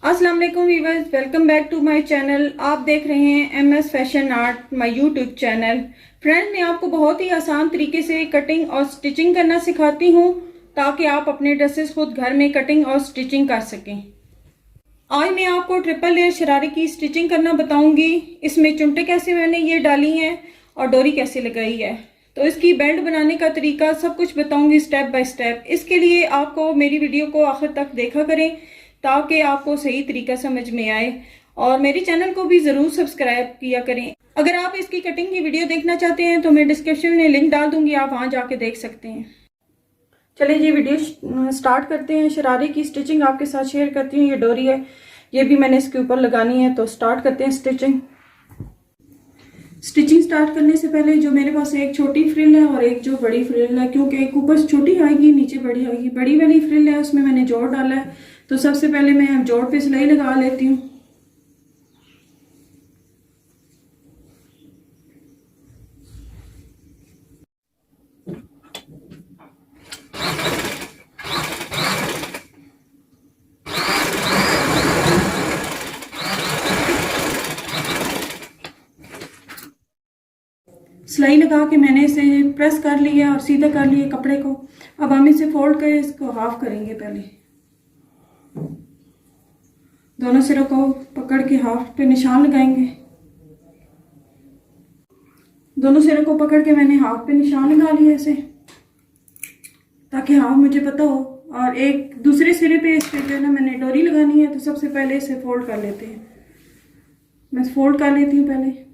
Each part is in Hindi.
अस्सलाम वालेकुम viewers, welcome back to my channel. आप देख रहे हैं MS fashion art, my YouTube channel. Friend, मैं आपको बहुत ही आसान तरीके से कटिंग और स्टिचिंग करना सिखाती हूँ ताकि आप अपने ड्रेसेस खुद घर में कटिंग और स्टिचिंग कर सकें। आज मैं आपको ट्रिपल लेयर शरारे की स्टिचिंग करना बताऊंगी। इसमें चुनटे कैसे मैंने ये डाली हैं और डोरी कैसे लगाई है, तो इसकी बेल्ट बनाने का तरीका सब कुछ बताऊंगी स्टेप बाय स्टेप। इसके लिए आपको मेरी वीडियो को आखिर तक देखा करें ताकि आपको सही तरीका समझ में आए, और मेरे चैनल को भी ज़रूर सब्सक्राइब किया करें। अगर आप इसकी कटिंग की वीडियो देखना चाहते हैं तो मैं डिस्क्रिप्शन में लिंक डाल दूंगी, आप वहां जाके देख सकते हैं। चलिए जी वीडियो स्टार्ट करते हैं। शरारे की स्टिचिंग आपके साथ शेयर करती हूँ। ये डोरी है, ये भी मैंने इसके ऊपर लगानी है, तो स्टार्ट करते हैं स्टिचिंग। स्टिचिंग स्टार्ट करने से पहले जो मेरे पास एक छोटी फ्रिल है और एक जो बड़ी फ्रिल है, क्योंकि एक ऊपर छोटी आएगी नीचे बड़ी आएगी। बड़ी वाली फ्रिल है उसमें मैंने जोड़ डाला है, तो सबसे पहले मैं जोड़ पे सिलाई लगा लेती हूँ। सिलाई लगा के मैंने इसे प्रेस कर लिया और सीधा कर लिया कपड़े को। अब हम इसे फोल्ड कर इसको हाफ करेंगे। पहले दोनों सिरों को पकड़ के हाफ पे निशान लगाएंगे। दोनों सिरों को पकड़ के मैंने हाफ पे निशान लगा लिया इसे, ताकि हाफ मुझे पता हो। और एक दूसरे सिरे पे इस पे जो है ना मैंने डोरी लगानी है, तो सबसे पहले इसे फोल्ड कर लेते हैं। मैं फोल्ड कर लेती हूँ पहले।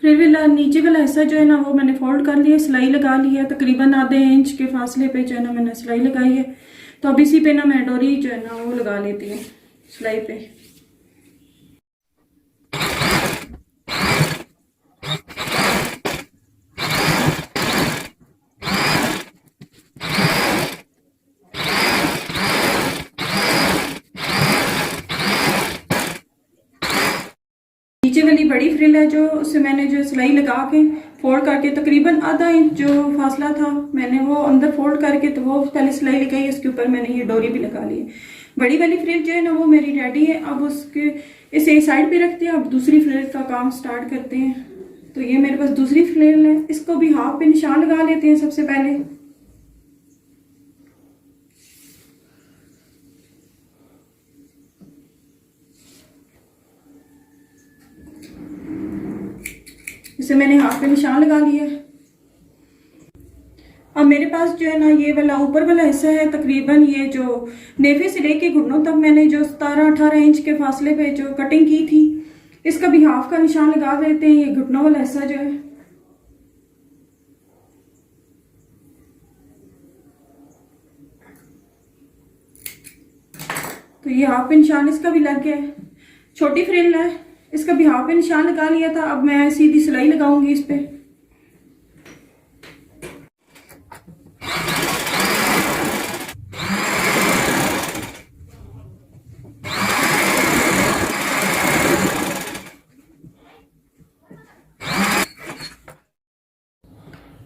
फिर नीचे वाला हिस्सा जो है ना वो मैंने फोल्ड कर लिया, सिलाई लगा ली है। तकरीबन आधे इंच के फासले पे जो है ना मैंने सिलाई लगाई है। तो अब इसी पे ना मैं डोरी जो है ना वो लगा लेती हूँ सिलाई पे। नीचे वाली बड़ी फ्रिल है जो, उससे मैंने जो सिलाई लगा के फोल्ड करके तकरीबन आधा इंच जो फासला था मैंने वो अंदर फोल्ड करके, तो वो पहले सिलाई लगाई, इसके ऊपर मैंने ये डोरी भी लगा ली है। बड़ी वाली फ्रिल जो है ना वो मेरी रेडी है। अब उसके इसे साइड पे रखते हैं। अब दूसरी फ्रिल का काम स्टार्ट करते हैं। तो ये मेरे पास दूसरी फ्रिल है, इसको भी हाफ पे निशान लगा लेते हैं सबसे पहले। इसे मैंने हाफ पे निशान लगा लिया। अब मेरे पास जो है ना ये वाला ऊपर वाला हिस्सा है, तकरीबन ये जो नेफे से लेके घुटनों तक मैंने जो 17-18 इंच के फासले पे जो कटिंग की थी, इसका भी हाफ का निशान लगा देते हैं। ये घुटनों वाला हिस्सा जो है, तो ये हाफ पे निशान इसका भी लग गया है। छोटी फ्रिल है, इसका भी हाफ पे निशान लगा लिया था। अब मैं सीधी सिलाई लगाऊंगी इस पे।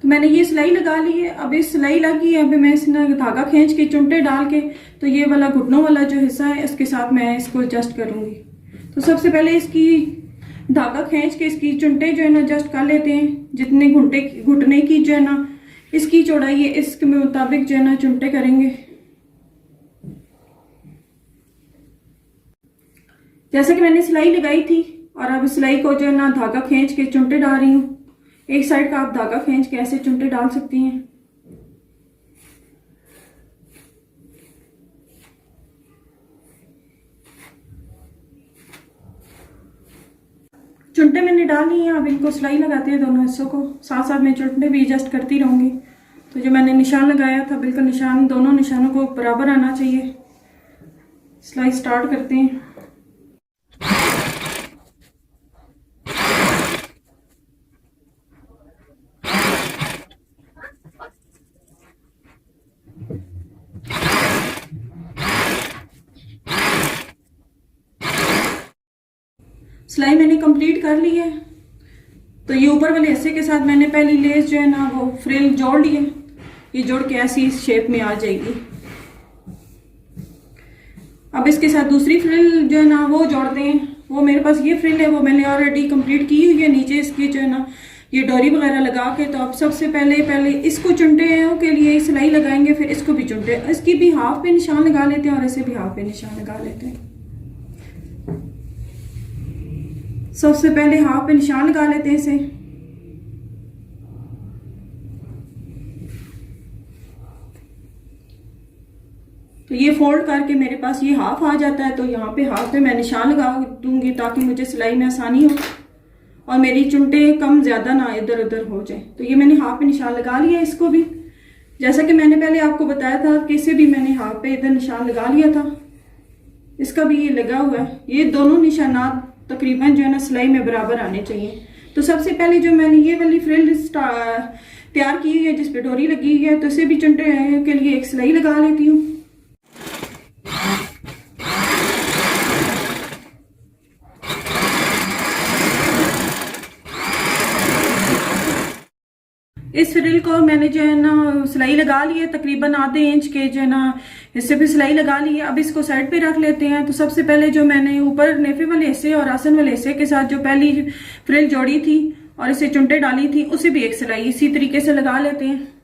तो मैंने ये सिलाई लगा ली है। अब इस सिलाई लगी है, अभी मैं इसमें धागा खींच के चुनटे डाल के, तो ये वाला घुटनों वाला जो हिस्सा है इसके साथ मैं इसको एडजस्ट करूंगी। तो सबसे पहले इसकी धागा खींच के इसकी चुनटे जो है ना एडजस्ट कर लेते हैं। जितने घुटने की जो है ना इसकी चौड़ाई है, इसके मुताबिक जो है ना चुनटे करेंगे। जैसे कि मैंने सिलाई लगाई थी, और अब सिलाई को जो है ना धागा खींच के चुनटे डाल रही हूँ। एक साइड का आप धागा खींच के ऐसे चुनटे डाल सकती हैं। चुनटे मैंने डाल ली हैं। अब इनको सिलाई लगाते हैं दोनों हिस्सों को, साथ साथ मैं चुनटे भी एडजस्ट करती रहूंगी। तो जो मैंने निशान लगाया था बिल्कुल निशान, दोनों निशानों को बराबर आना चाहिए। सिलाई स्टार्ट करते हैं। सिलाई मैंने कंप्लीट कर ली है। तो ये ऊपर वाले हिस्से के साथ मैंने पहली लेस जो है ना वो फ्रिल जोड़ ली है। ये जोड़ के ऐसी इस शेप में आ जाएगी। अब इसके साथ दूसरी फ्रिल जो है ना वो जोड़ते हैं। वो मेरे पास ये फ्रिल है, वो मैंने ऑलरेडी कंप्लीट की हुई है। नीचे इसकी जो है ना ये डोरी वगैरह लगा के, तो अब सबसे पहले इसको चुनटे के लिए सिलाई लगाएंगे, फिर इसको भी चुनटे, इसकी भी हाफ पे निशान लगा लेते हैं और इसे भी हाफ पे निशान लगा लेते हैं। सबसे पहले हाफ पे निशान लगा लेते हैं इसे। तो ये फोल्ड करके मेरे पास ये हाफ आ जाता है। तो यहाँ पे हाफ पे मैं निशान लगा दूंगी ताकि मुझे सिलाई में आसानी हो और मेरी चुनटे कम ज्यादा ना इधर उधर हो जाए। तो ये मैंने हाफ पे निशान लगा लिया। इसको भी जैसा कि मैंने पहले आपको बताया था कि इसे भी मैंने हाफ पे इधर निशान लगा लिया था, इसका भी ये लगा हुआ है। ये दोनों निशानात तकरीबन जो है ना सिलाई में बराबर आने चाहिए। तो सबसे पहले जो मैंने ये वाली फ्रिल तैयार की है जिस पे डोरी लगी है, तो इसे भी चुनटे के लिए एक सिलाई लगा लेती हूँ। इस फ्रिल को मैंने जो है ना सिलाई लगा ली है, तकरीबन आधे इंच के जो है ना हिस्से पे सिलाई लगा ली है। अब इसको साइड पे रख लेते हैं। तो सबसे पहले जो मैंने ऊपर नेफे वाले हिस्से और आसन वाले हिस्से के साथ जो पहली फ्रिल जोड़ी थी और इसे चुनटे डाली थी, उसे भी एक सिलाई इसी तरीके से लगा लेते हैं।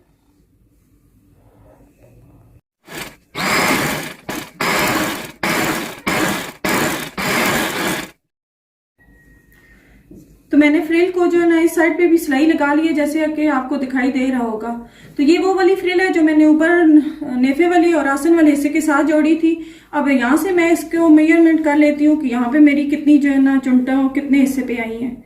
तो मैंने फ्रिल को जो है ना इस साइड पे भी सिलाई लगा ली है, जैसे कि आपको दिखाई दे रहा होगा। तो ये वो वाली फ्रिल है जो मैंने ऊपर नेफे वाली और आसन वाले हिस्से के साथ जोड़ी थी। अब यहाँ से मैं इसको मेजरमेंट कर लेती हूँ कि यहाँ पे मेरी कितनी जो है ना चुनटा कितने हिस्से पे आई हैं।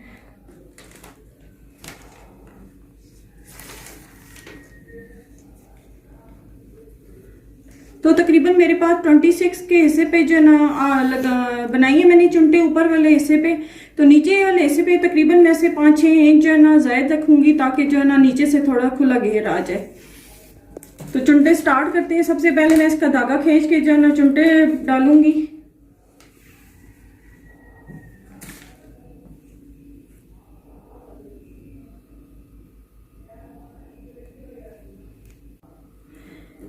तो तकरीबन मेरे पास 26 के हिस्से पे जो है ना बनाई है मैंने चुनटे ऊपर वाले हिस्से पे। तो नीचे वाले हिस्से पे तकरीबन मैं से 5-6 इंच जो है ना ज़ायद रखूंगी ताकि जो है ना नीचे से थोड़ा खुला घेर आ जाए। तो चुनटे स्टार्ट करते हैं। सबसे पहले मैं इसका धागा खींच के जो है ना चुनटे डालूंगी।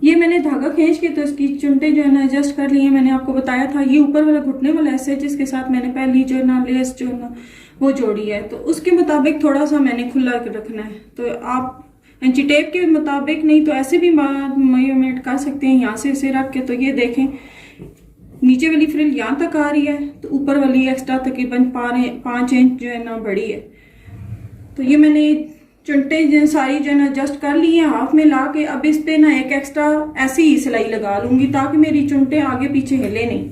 ये मैंने धागा खींच के तो इसकी चुनटे जो है ना एडजस्ट कर ली है। मैंने आपको बताया था ये ऊपर वाला घुटने वाला ऐसे जिसके साथ मैंने पहली जो है ना लेस जो है ना वो जोड़ी है, तो उसके मुताबिक थोड़ा सा मैंने खुला रखना है। तो आप इंची टेप के मुताबिक नहीं तो ऐसे भी मेजरमेंट कर सकते हैं यहाँ से इसे रख के। तो ये देखें नीचे वाली फ्रिल यहाँ तक आ रही है, तो ऊपर वाली एक्स्ट्रा तकरीबन 5 इंच जो है ना बड़ी है। तो ये मैंने चुनटे सारी जो है ना एडजस्ट कर ली है हाफ में ला के। अब इस पे ना एक एक्स्ट्रा ऐसी ही सिलाई लगा लूंगी ताकि मेरी चुनटे आगे पीछे हिले नहीं।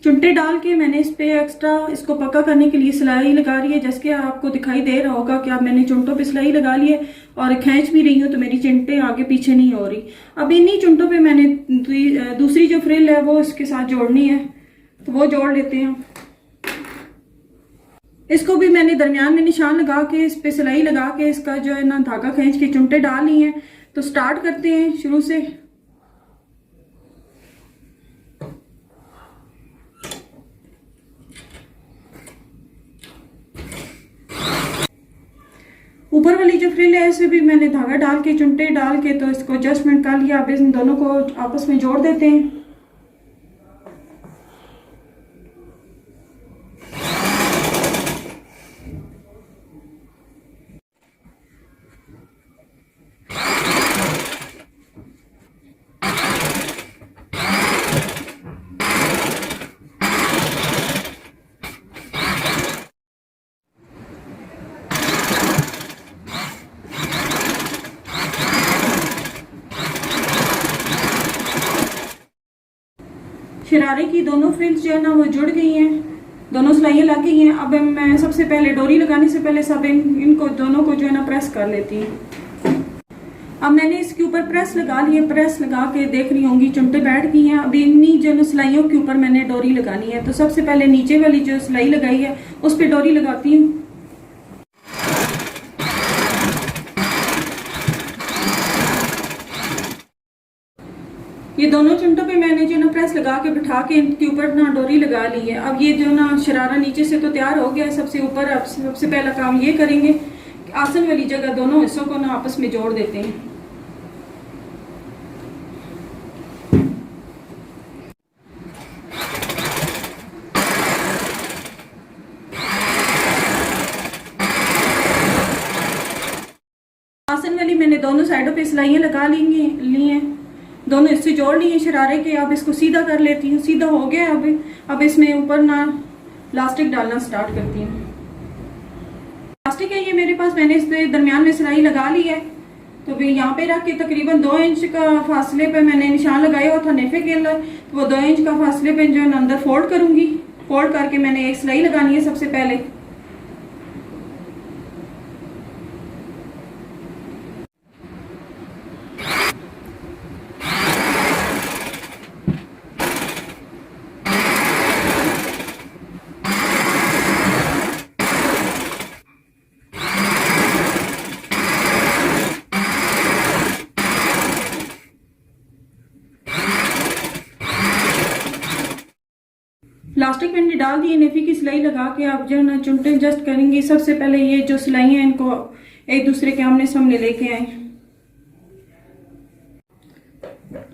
चुनटे डाल के मैंने इस पे एक्स्ट्रा इसको पक्का करने के लिए सिलाई लगा रही है। जैसे कि आपको दिखाई दे रहा होगा कि अब मैंने चुनटों पे सिलाई लगा ली है और खींच भी रही हूँ तो मेरी चुनटे आगे पीछे नहीं हो रही। अब इन्हीं चुनटों पे मैंने दूसरी जो फ्रिल है वो इसके साथ जोड़नी है, तो वो जोड़ लेते हैं। इसको भी मैंने दरमियान में निशान लगा के इस पे सिलाई लगा के इसका जो है ना धागा खींच के चुनटे डाल ली हैं। तो स्टार्ट करते हैं शुरू से। ऊपर वाली जो फ्रिल है इसे भी मैंने धागा डाल के चुनटे डाल के तो इसको एडजस्टमेंट कर लिया। अब इन दोनों को आपस में जोड़ देते हैं। शरारे की दोनों फ्रिल्स जो है ना वो जुड़ गई हैं, दोनों सिलाइयाँ लग गई हैं। अब मैं सबसे पहले डोरी लगाने से पहले सब इनको दोनों को जो है ना प्रेस कर लेती हूँ। अब मैंने इसके ऊपर प्रेस लगा ली है, प्रेस लगा के देख रही होंगी चुमटे बैठ गई हैं। अब इन्हीं जो सिलाइयों के ऊपर मैंने डोरी लगानी है। तो सबसे पहले नीचे वाली जो सिलाई लगाई है उस पर डोरी लगाती हूँ। ये दोनों चुमटों पे मैंने जो ना प्रेस लगा के बिठा के इनके ऊपर ना डोरी लगा ली है। अब ये जो ना शरारा नीचे से तो तैयार हो गया है सबसे ऊपर। अब सबसे पहला काम ये करेंगे कि आसन वाली जगह दोनों हिस्सों को ना आपस में जोड़ देते हैं। आसन वाली मैंने दोनों साइडों पे सिलाइयाँ लगा ली हैं, दोनों हिस्से जोड़ लिए शरारे के। अब इसको सीधा कर लेती हूँ। सीधा हो गया। अब इसमें ऊपर ना इलास्टिक डालना स्टार्ट करती हूँ। इलास्टिक है ये मेरे पास, मैंने इस दरमियान में सिलाई लगा ली है। तो भी यहाँ पे रख के तकरीबन 2 इंच का फासले पे मैंने निशान लगाया हुआ था नेफे के अंदर। तो वो 2 इंच का फासले पे जो है अंदर फोल्ड करूंगी। फोल्ड करके मैंने एक सिलाई लगानी है सबसे पहले। इलास्टिक मैंने डाल दी, नेफी की सिलाई लगा के आप जो है ना चुमटे एडजस्ट करेंगे। सबसे पहले ये जो सिलाई है इनको एक दूसरे के आमने सामने लेके आए।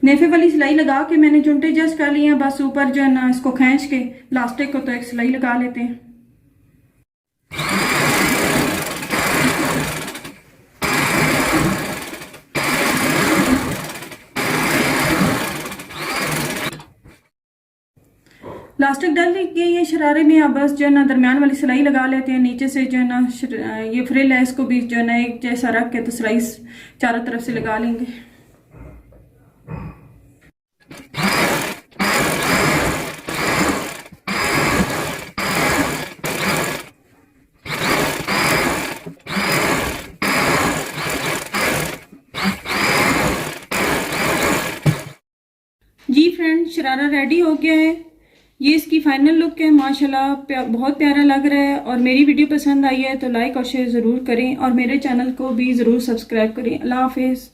नेफे वाली सिलाई लगा के मैंने चुमटे एडजस्ट कर लिए हैं। बस ऊपर जो है ना इसको खींच के इलास्टिक को तो एक सिलाई लगा लेते हैं। इलास्टिक डाल गई है शरारे में। अब बस जो है ना दरमियान वाली सिलाई लगा लेते हैं। नीचे से जो है ना ये फ्रिल है इसको भी जो है ना एक जैसा रख के तो सिलाई चारों तरफ से लगा लेंगे। जी फ्रेंड, शरारा रेडी हो गया है। ये इसकी फाइनल लुक है। माशाल्लाह बहुत प्यारा लग रहा है। और मेरी वीडियो पसंद आई है तो लाइक और शेयर ज़रूर करें और मेरे चैनल को भी ज़रूर सब्सक्राइब करें। अल्लाह हाफिज़।